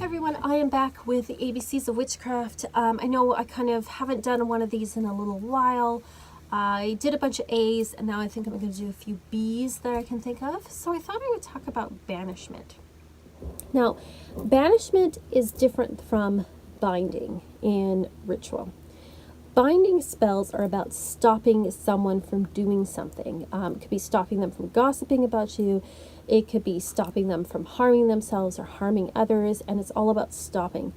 Everyone, I am back with the ABCs of Witchcraft. I know I kind of haven't done one of these in a little while. I did a bunch of A's and now I think I'm going to do a few B's that I can think of. So I thought I would talk about banishment. Now, banishment is different from binding in ritual. Binding spells are about stopping someone from doing something. It could be stopping them from gossiping about you. It could be stopping them from harming themselves or harming others, and it's all about stopping.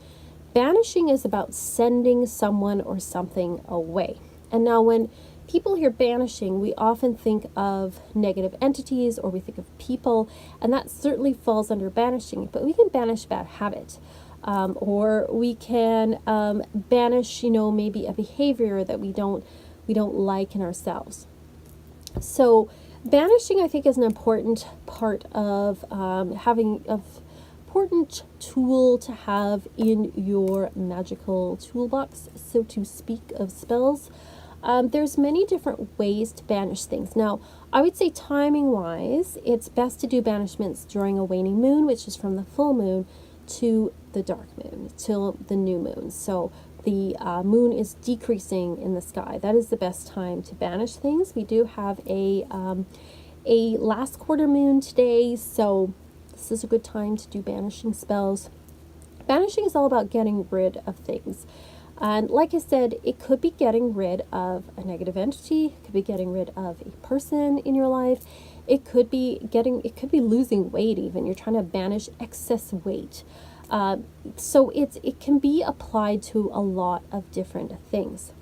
Banishing is about sending someone or something away. And now when people hear banishing, we often think of negative entities or we think of people, and that certainly falls under banishing, but we can banish bad habit. Or we can banish, maybe a behavior that we don't like in ourselves. So banishing, I think, is an important part of having an important tool to have in your magical toolbox, so to speak, of spells. There's many different ways to banish things. Now, I would say timing-wise, it's best to do banishments during a waning moon, which is from the full moon to the dark moon, till the new moon. So the moon is decreasing in the sky. That is the best time to banish things. We do have a last quarter moon today, so this is a good time to do banishing spells. Banishing is all about getting rid of things. And like I said, it could be getting rid of a negative entity, it could be getting rid of a person in your life, it could be losing weight even. You're trying to banish excess weight. So it can be applied to a lot of different things.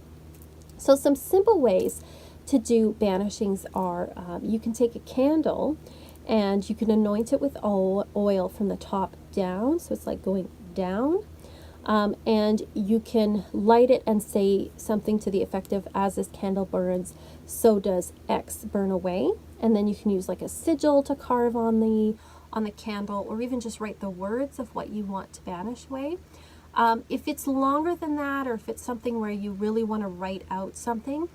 So some simple ways to do banishings are you can take a candle and you can anoint it with oil from the top down, so it's like going down. And you can light it and say something to the effect of, as this candle burns, so does X burn away. And then you can use like a sigil to carve on the candle, or even just write the words of what you want to banish away. If it's longer than that, or if it's something where you really want to write out something,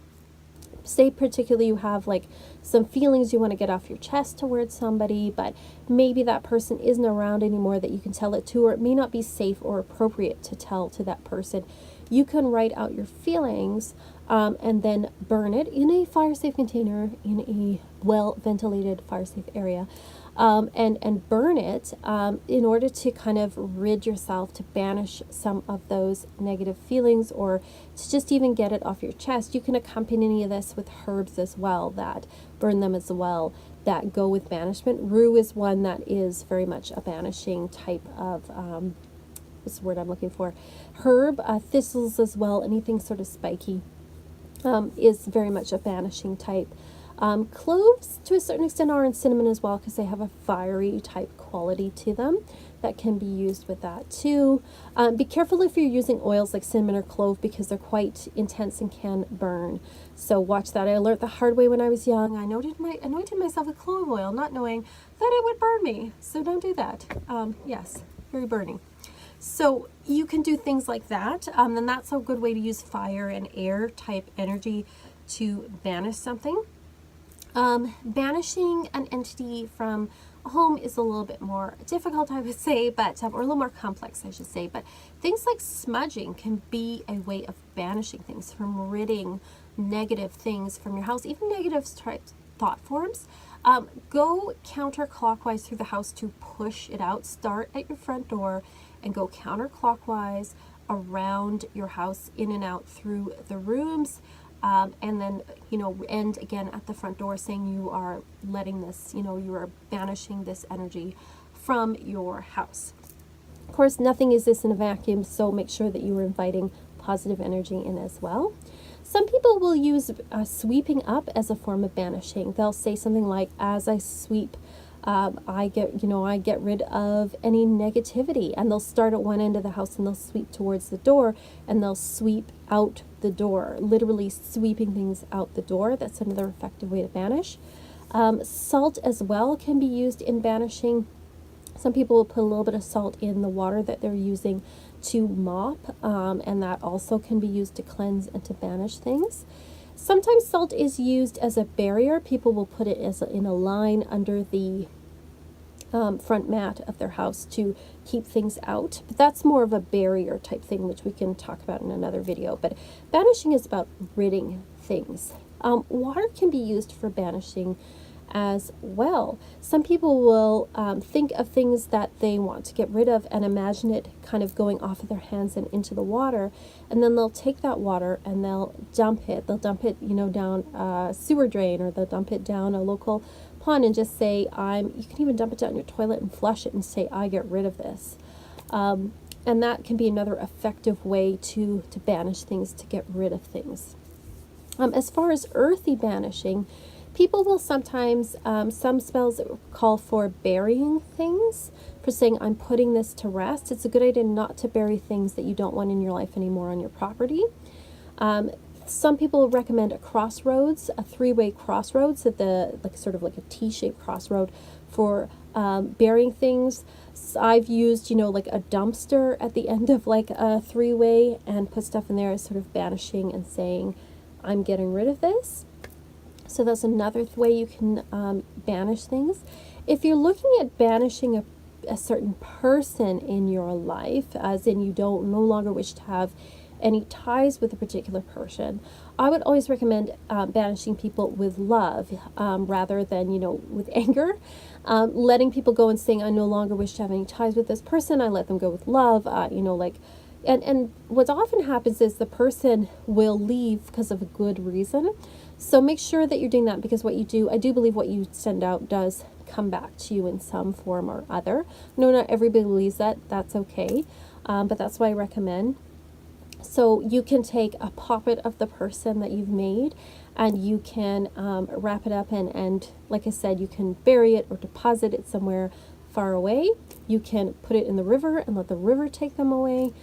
say particularly you have like some feelings you want to get off your chest towards somebody, but maybe that person isn't around anymore that you can tell it to, or it may not be safe or appropriate to tell to that person. You can write out your feelings and then burn it in a fire safe container in a well ventilated fire safe area, and burn it in order to kind of rid yourself, to banish some of those negative feelings, or to just even get it off your chest. You can accompany any of this with herbs as well that burn them as well, that go with banishment. Rue is one that is very much a banishing type of what's the word I'm looking for? Herb. Thistles as well, anything sort of spiky, is very much a banishing type. Cloves to a certain extent are, and cinnamon as well, because they have a fiery type quality to them that can be used with that too. Be careful if you're using oils like cinnamon or clove, because they're quite intense and can burn. So watch that. I learned the hard way when I was young. I anointed myself with clove oil, not knowing that it would burn me. So don't do that. Yes, very burning. So you can do things like that. And that's a good way to use fire and air type energy to banish something. Banishing an entity from a home is a little bit more difficult, I would say, but or a little more complex, I should say. But things like smudging can be a way of banishing things, from ridding negative things from your house, even negative thought forms. Go counterclockwise through the house to push it out. Start at your front door and go counterclockwise around your house, in and out through the rooms. And then, end again at the front door, saying you are letting this, you are banishing this energy from your house. Of course, nothing is this in a vacuum, so make sure that you are inviting positive energy in as well. Some people will use sweeping up as a form of banishing. They'll say something like, as I sweep, I get rid of any negativity, and they'll start at one end of the house and they'll sweep towards the door, and they'll sweep out the door, literally sweeping things out the door. That's another effective way to banish. Salt as well can be used in banishing. Some people will put a little bit of salt in the water that they're using to mop, and that also can be used to cleanse and to banish things. Sometimes salt is used as a barrier. People will put it in a line under the front mat of their house to keep things out. But that's more of a barrier type thing, which we can talk about in another video. But banishing is about ridding things. Water can be used for banishing as well. Some people will think of things that they want to get rid of and imagine it kind of going off of their hands and into the water, and then they'll take that water and they'll dump it. They'll dump it, you know, down a sewer drain, or they'll dump it down a local pond and just say, you can even dump it down your toilet and flush it and say, I get rid of this. And that can be another effective way to banish things, to get rid of things. As far as earthy banishing, people will sometimes, some spells call for burying things, for saying, I'm putting this to rest. It's a good idea not to bury things that you don't want in your life anymore on your property. Some people recommend a crossroads, a three-way crossroads, like sort of like a T-shaped crossroad for burying things. So I've used, you know, like a dumpster at the end of like a three-way and put stuff in there as sort of banishing and saying, I'm getting rid of this. So that's another way you can banish things. If you're looking at banishing a certain person in your life, as in you no longer wish to have any ties with a particular person, I would always recommend banishing people with love rather than, you know, with anger. Letting people go and saying, I no longer wish to have any ties with this person, I let them go with love, you know, like, and what often happens is the person will leave because of a good reason. So make sure that you're doing that, because what you do, I do believe what you send out does come back to you in some form or other. No, not everybody believes that. That's okay. But that's why I recommend. So you can take a poppet of the person that you've made and you can wrap it up and like I said, you can bury it or deposit it somewhere far away. You can put it in the river and let the river take them away.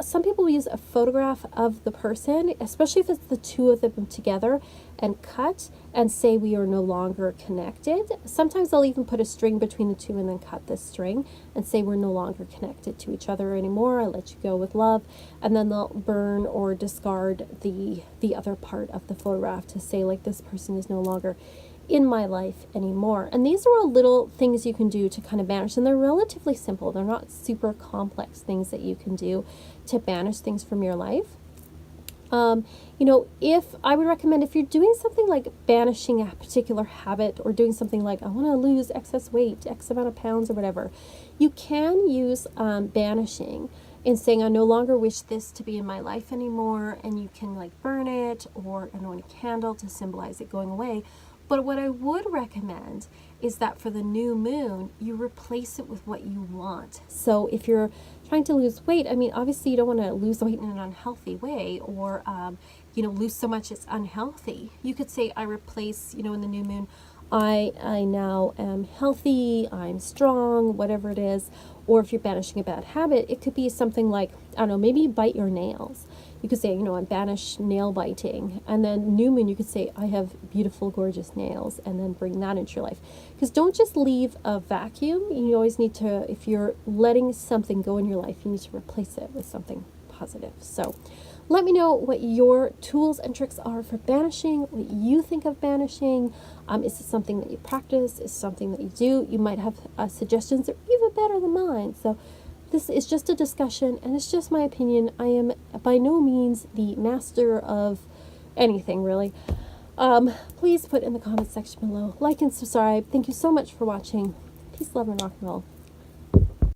Some people use a photograph of the person, especially if it's the two of them together, and cut and say we are no longer connected. Sometimes they'll even put a string between the two and then cut this string and say we're no longer connected to each other anymore. I let you go with love. And then they'll burn or discard the other part of the photograph to say like this person is no longer in my life anymore. And these are all little things you can do to kind of banish, and they're relatively simple. They're not super complex things that you can do to banish things from your life. You know, if I would recommend, if you're doing something like banishing a particular habit, or doing something like I want to lose excess weight, X amount of pounds or whatever, you can use banishing in saying I no longer wish this to be in my life anymore, and you can like burn it or anoint a candle to symbolize it going away. But what I would recommend is that for the new moon, you replace it with what you want. So if you're trying to lose weight, I mean, obviously you don't want to lose weight in an unhealthy way, or, you know, lose so much it's unhealthy. You could say, I replace, you know, in the new moon, I now am healthy, I'm strong, whatever it is. Or if you're banishing a bad habit, it could be something like, I don't know, maybe bite your nails. You could say, you know, I banish nail biting. And then new moon, you could say, I have beautiful, gorgeous nails, and then bring that into your life. Because don't just leave a vacuum. You always need to, if you're letting something go in your life, you need to replace it with something positive. So let me know what your tools and tricks are for banishing, what you think of banishing. Is it something that you practice? Is it something that you do? You might have suggestions that are even better than mine. So this is just a discussion, and it's just my opinion. I am by no means the master of anything, really. Please put in the comment section below. Like and subscribe. Thank you so much for watching. Peace, love, and rock and roll.